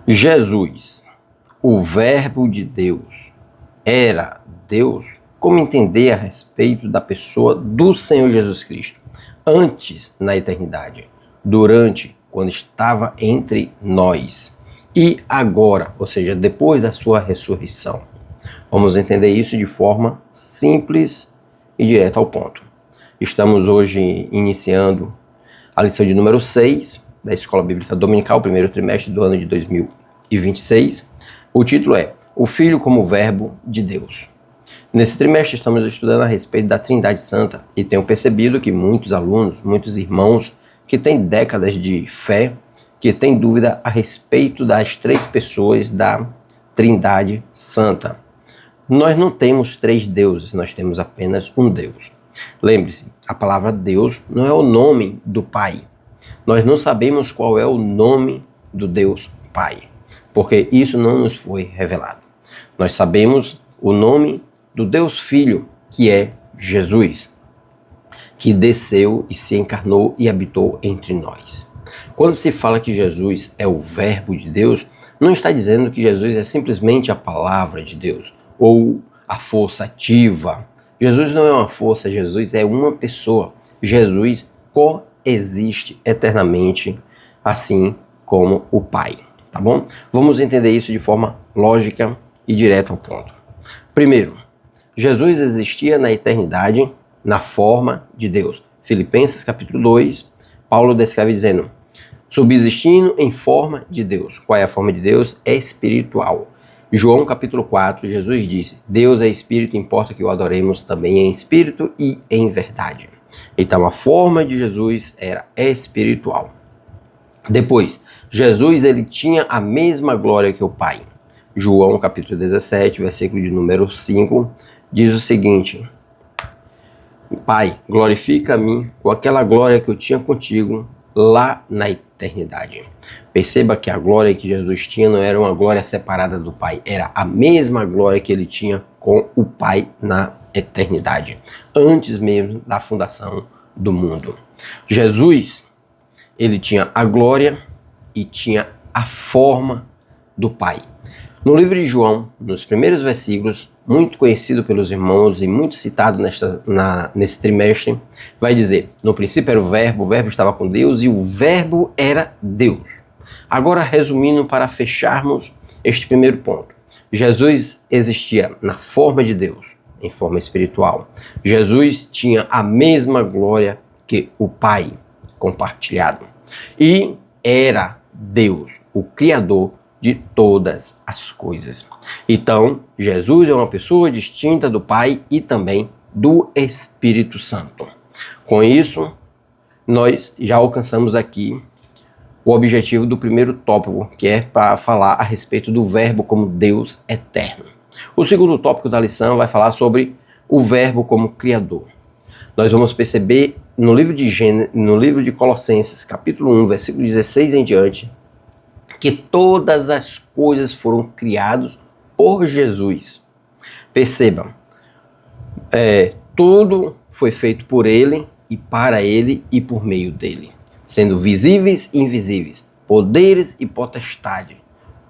Jesus, o Verbo de Deus, era Deus? Como entender a respeito da pessoa do Senhor Jesus Cristo? Antes, na eternidade, durante, quando estava entre nós, e agora, ou seja, depois da sua ressurreição. Vamos entender isso de forma simples e direta ao ponto. Estamos hoje iniciando a lição de número 6 da Escola Bíblica Dominical, primeiro trimestre do ano de 2026. O título é O Filho como Verbo de Deus. Nesse trimestre estamos estudando a respeito da Trindade Santa e tenho percebido que muitos alunos, muitos irmãos que têm décadas de fé, que têm dúvida a respeito das três pessoas da Trindade Santa. Nós não temos três deuses, nós temos apenas um Deus. Lembre-se, a palavra Deus não é o nome do Pai. Nós não sabemos qual é o nome do Deus Pai, porque isso não nos foi revelado. Nós sabemos o nome do Deus Filho, que é Jesus, que desceu e se encarnou e habitou entre nós. Quando se fala que Jesus é o Verbo de Deus, não está dizendo que Jesus é simplesmente a palavra de Deus ou a força ativa. Jesus não é uma força, Jesus é uma pessoa. Jesus coexiste eternamente, assim como o Pai, tá bom? Vamos entender isso de forma lógica e direta ao ponto. Primeiro, Jesus existia na eternidade na forma de Deus. Filipenses capítulo 2, Paulo descreve dizendo, subsistindo em forma de Deus. Qual é a forma de Deus? É espiritual. João capítulo 4, Jesus disse, Deus é espírito, importa que o adoremos também em espírito e em verdade. Então a forma de Jesus era espiritual. Depois, Jesus ele tinha a mesma glória que o Pai. João capítulo 17, versículo de número 5, diz o seguinte, Pai, glorifica a mim com aquela glória que eu tinha contigo lá na eternidade. Perceba que a glória que Jesus tinha não era uma glória separada do Pai, era a mesma glória que ele tinha com o Pai na eternidade, antes mesmo da fundação do mundo. Jesus, ele tinha a glória e tinha a forma do Pai. No livro de João, nos primeiros versículos, muito conhecido pelos irmãos e muito citado nesse trimestre, vai dizer, no princípio era o Verbo estava com Deus e o Verbo era Deus. Agora, resumindo para fecharmos este primeiro ponto, Jesus existia na forma de Deus, em forma espiritual. Jesus tinha a mesma glória que o Pai compartilhado e era Deus, o Criador de todas as coisas. Então, Jesus é uma pessoa distinta do Pai e também do Espírito Santo. Com isso, nós já alcançamos aqui o objetivo do primeiro tópico, que é para falar a respeito do Verbo como Deus eterno. O segundo tópico da lição vai falar sobre o Verbo como Criador. Nós vamos perceber no livro de Colossenses, capítulo 1, versículo 16 em diante, que todas as coisas foram criadas por Jesus. Percebam, tudo foi feito por Ele e para Ele e por meio dEle, sendo visíveis e invisíveis, poderes e potestade.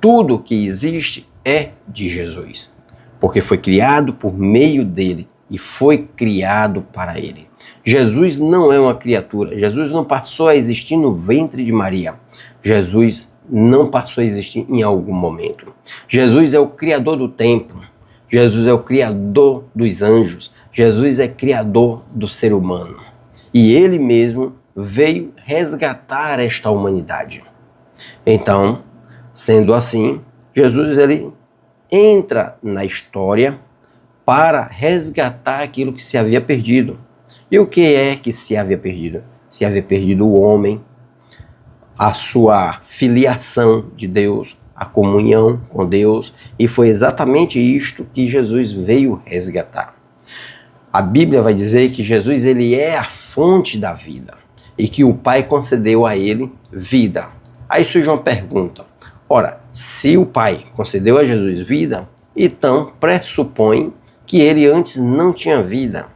Tudo que existe é de Jesus, porque foi criado por meio dEle e foi criado para Ele. Jesus não é uma criatura, Jesus não passou a existir no ventre de Maria. Jesus não passou a existir em algum momento. Jesus é o Criador do tempo. Jesus é o Criador dos anjos. Jesus é Criador do ser humano. E Ele mesmo veio resgatar esta humanidade. Então, sendo assim, Jesus ele entra na história para resgatar aquilo que se havia perdido. E o que é que se havia perdido? Se havia perdido o homem, a sua filiação de Deus, a comunhão com Deus, e foi exatamente isto que Jesus veio resgatar. A Bíblia vai dizer que Jesus ele é a fonte da vida e que o Pai concedeu a ele vida. Aí surge uma pergunta. Ora, se o Pai concedeu a Jesus vida, então pressupõe que ele antes não tinha vida.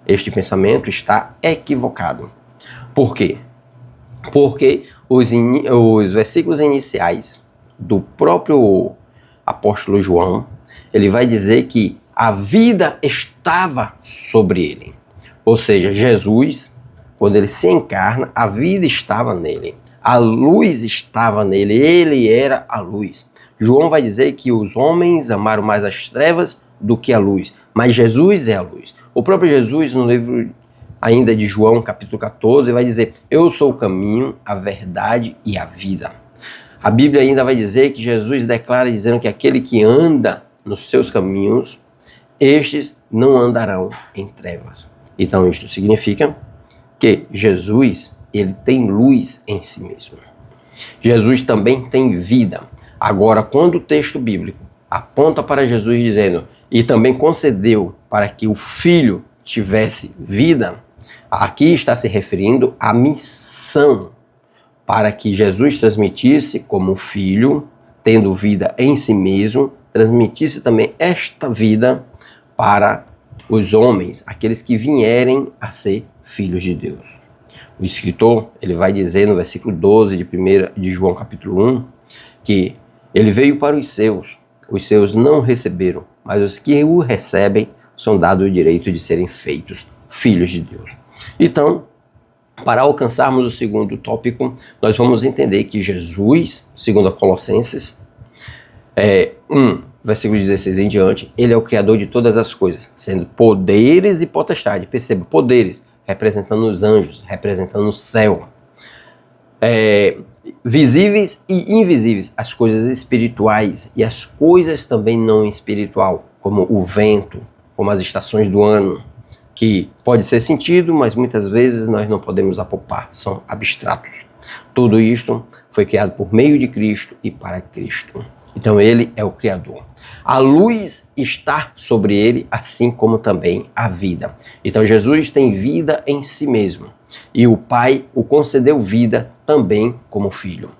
Este pensamento está equivocado. Por quê? Porque os versículos iniciais, do próprio apóstolo João, ele vai dizer que a vida estava sobre ele. Ou seja, Jesus, quando ele se encarna, a vida estava nele. A luz estava nele, ele era a luz. João vai dizer que os homens amaram mais as trevas do que a luz, mas Jesus é a luz. O próprio Jesus, no livro ainda de João, capítulo 14, vai dizer: eu sou o caminho, a verdade e a vida. A Bíblia ainda vai dizer que Jesus declara dizendo que aquele que anda nos seus caminhos, estes não andarão em trevas. Então isto significa que Jesus, ele tem luz em si mesmo. Jesus também tem vida. Agora, quando o texto bíblico aponta para Jesus dizendo, e também concedeu para que o Filho tivesse vida, aqui está se referindo à missão, para que Jesus transmitisse como Filho, tendo vida em si mesmo, transmitisse também esta vida para os homens, aqueles que vierem a ser filhos de Deus. O escritor, ele vai dizer no versículo 12 de João capítulo 1, que ele veio para os seus não o receberam, mas os que o recebem são dados o direito de serem feitos filhos de Deus. Então, para alcançarmos o segundo tópico, nós vamos entender que Jesus, segundo a Colossenses 1, versículo 16 em diante, ele é o Criador de todas as coisas, sendo poderes e potestade. Perceba, poderes, representando os anjos, representando o céu. Visíveis e invisíveis, as coisas espirituais e as coisas também não espiritual, como o vento, como as estações do ano, que pode ser sentido, mas muitas vezes nós não podemos apalpar, são abstratos. Tudo isto foi criado por meio de Cristo e para Cristo. Então ele é o Criador. A luz está sobre ele, assim como também a vida. Então Jesus tem vida em si mesmo. E o Pai o concedeu vida também como Filho.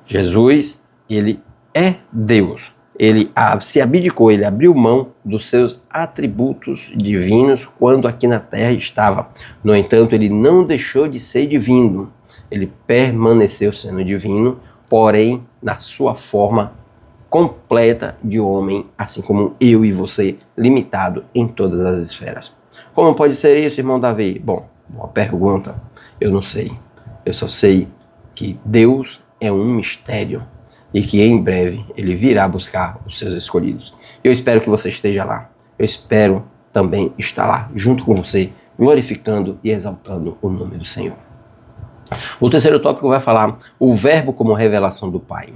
Jesus, ele é Deus. Ele se abdicou, ele abriu mão dos seus atributos divinos quando aqui na terra estava. No entanto, ele não deixou de ser divino. Ele permaneceu sendo divino, porém na sua forma completa de homem, assim como eu e você, limitado em todas as esferas. Como pode ser isso, irmão Davi? Bom, boa pergunta. Eu não sei. Eu só sei que Deus é um mistério e que em breve ele virá buscar os seus escolhidos. Eu espero que você esteja lá. Eu espero também estar lá, junto com você, glorificando e exaltando o nome do Senhor. O terceiro tópico vai falar o verbo como revelação do Pai.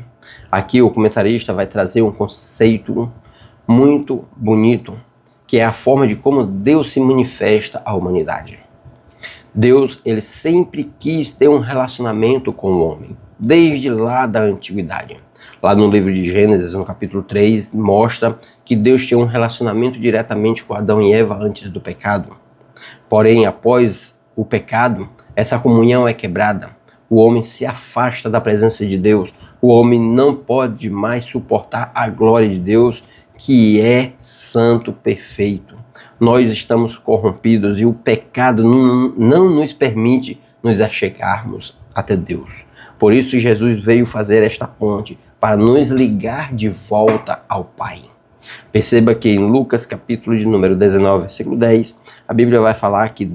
Aqui o comentarista vai trazer um conceito muito bonito, que é a forma de como Deus se manifesta à humanidade. Deus, ele sempre quis ter um relacionamento com o homem, desde lá da antiguidade. Lá no livro de Gênesis, no capítulo 3, mostra que Deus tinha um relacionamento diretamente com Adão e Eva antes do pecado. Porém, após o pecado, essa comunhão é quebrada. O homem se afasta da presença de Deus. O homem não pode mais suportar a glória de Deus, que é santo, perfeito. Nós estamos corrompidos e o pecado não nos permite nos achegarmos até Deus. Por isso Jesus veio fazer esta ponte para nos ligar de volta ao Pai. Perceba que em Lucas capítulo de número 19, versículo 10, a Bíblia vai falar que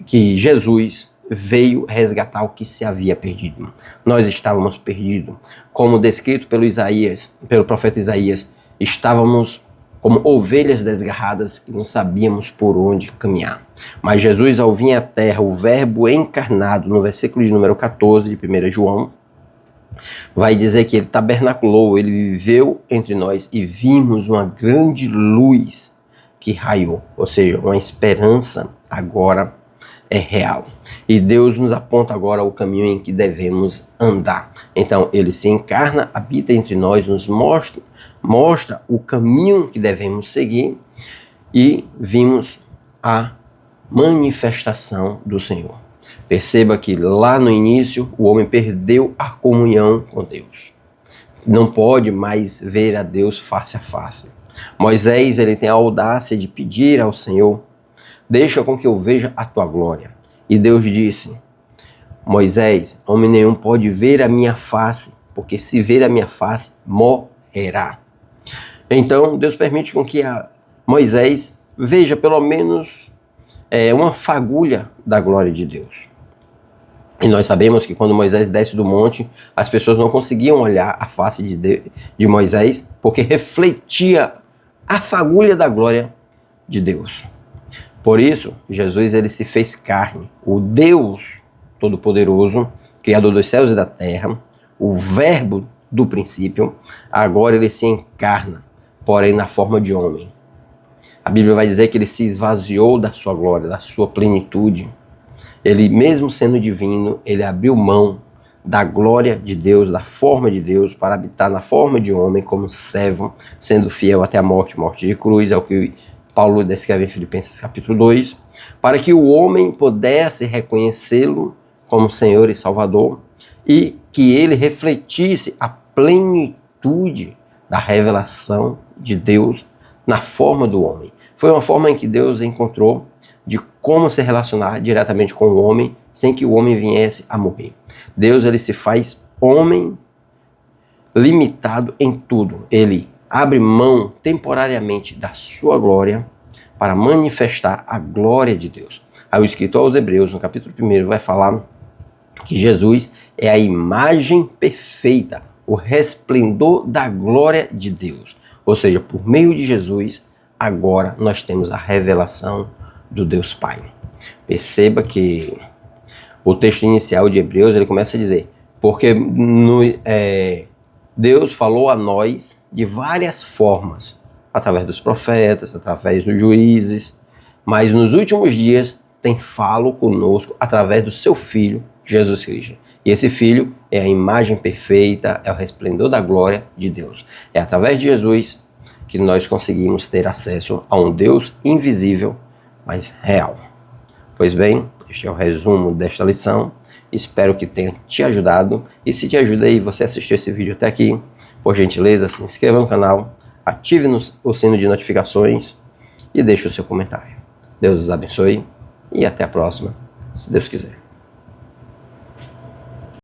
que Jesus veio resgatar o que se havia perdido. Nós estávamos perdidos. Como descrito pelo profeta Isaías, estávamos como ovelhas desgarradas que não sabíamos por onde caminhar. Mas Jesus, ao vir à terra, o verbo encarnado, no versículo de número 14 de 1 João, vai dizer que ele tabernaculou, ele viveu entre nós e vimos uma grande luz que raiou. Ou seja, uma esperança agora é real. E Deus nos aponta agora o caminho em que devemos andar. Então, ele se encarna, habita entre nós, nos mostra o caminho que devemos seguir e vimos a manifestação do Senhor. Perceba que lá no início o homem perdeu a comunhão com Deus. Não pode mais ver a Deus face a face. Moisés, ele tem a audácia de pedir ao Senhor: deixa com que eu veja a tua glória. E Deus disse: Moisés, homem nenhum pode ver a minha face porque se ver a minha face, morrerá. Então, Deus permite com que Moisés veja pelo menos uma fagulha da glória de Deus. E nós sabemos que quando Moisés desce do monte, as pessoas não conseguiam olhar a face de Moisés, porque refletia a fagulha da glória de Deus. Por isso, Jesus ele se fez carne, o Deus Todo-Poderoso, Criador dos céus e da terra, o Verbo do princípio, agora ele se encarna, porém na forma de homem. A Bíblia vai dizer que ele se esvaziou da sua glória, da sua plenitude. Ele, mesmo sendo divino, ele abriu mão da glória de Deus, da forma de Deus, para habitar na forma de homem como servo, sendo fiel até a morte, morte de cruz, é o que Paulo descreve em Filipenses capítulo 2, para que o homem pudesse reconhecê-lo como Senhor e Salvador e que ele refletisse a plenitude da revelação de Deus na forma do homem. Foi uma forma em que Deus encontrou de como se relacionar diretamente com o homem sem que o homem viesse a morrer. Deus ele se faz homem limitado em tudo. Ele abre mão temporariamente da sua glória para manifestar a glória de Deus. Aí o escritor aos Hebreus, no capítulo 1, vai falar que Jesus é a imagem perfeita, o resplendor da glória de Deus. Ou seja, por meio de Jesus, agora nós temos a revelação do Deus Pai. Perceba que o texto inicial de Hebreus, ele começa a dizer, porque Deus falou a nós de várias formas, através dos profetas, através dos juízes, mas nos últimos dias tem falado conosco através do seu Filho, Jesus Cristo. E esse Filho é a imagem perfeita, é o resplendor da glória de Deus. É através de Jesus que nós conseguimos ter acesso a um Deus invisível, mas real. Pois bem, este é o resumo desta lição. Espero que tenha te ajudado. E se te ajuda aí, você assistiu esse vídeo até aqui, por gentileza, se inscreva no canal, ative o sino de notificações e deixe o seu comentário. Deus os abençoe e até a próxima, se Deus quiser.